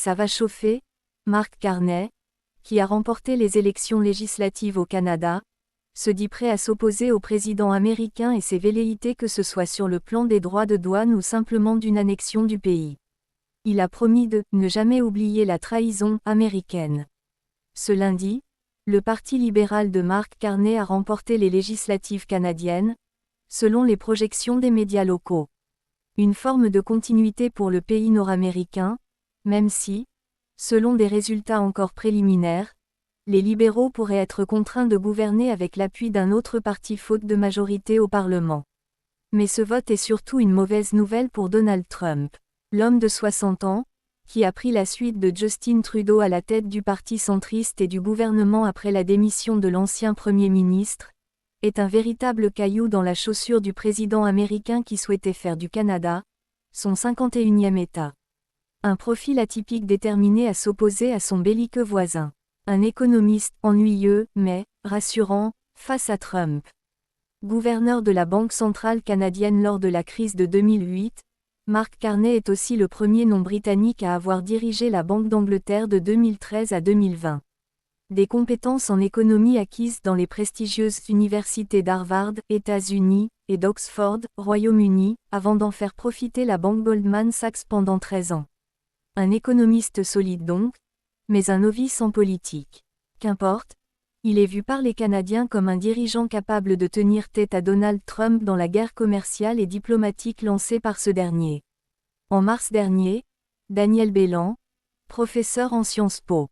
Ça va chauffer. Mark Carney, qui a remporté les élections législatives au Canada, se dit prêt à s'opposer au président américain et ses velléités que ce soit sur le plan des droits de douane ou simplement d'une annexion du pays. Il a promis de « ne jamais oublier la trahison américaine ». Ce lundi, le Parti libéral de Mark Carney a remporté les législatives canadiennes, selon les projections des médias locaux. Une forme de continuité pour le pays nord-américain, même si, selon des résultats encore préliminaires, les libéraux pourraient être contraints de gouverner avec l'appui d'un autre parti faute de majorité au Parlement. Mais ce vote est surtout une mauvaise nouvelle pour Donald Trump. L'homme de 60 ans, qui a pris la suite de Justin Trudeau à la tête du parti centriste et du gouvernement après la démission de l'ancien Premier ministre, est un véritable caillou dans la chaussure du président américain qui souhaitait faire du Canada son 51e État. Un profil atypique déterminé à s'opposer à son belliqueux voisin. Un économiste ennuyeux, mais rassurant, face à Trump. Gouverneur de la Banque centrale canadienne lors de la crise de 2008, Mark Carney est aussi le premier non-britannique à avoir dirigé la Banque d'Angleterre de 2013 à 2020. Des compétences en économie acquises dans les prestigieuses universités d'Harvard, États-Unis, et d'Oxford, Royaume-Uni, avant d'en faire profiter la banque Goldman Sachs pendant 13 ans. Un économiste solide donc, mais un novice en politique. Qu'importe, il est vu par les Canadiens comme un dirigeant capable de tenir tête à Donald Trump dans la guerre commerciale et diplomatique lancée par ce dernier. En mars dernier, Daniel Bélan, professeur en Sciences Po,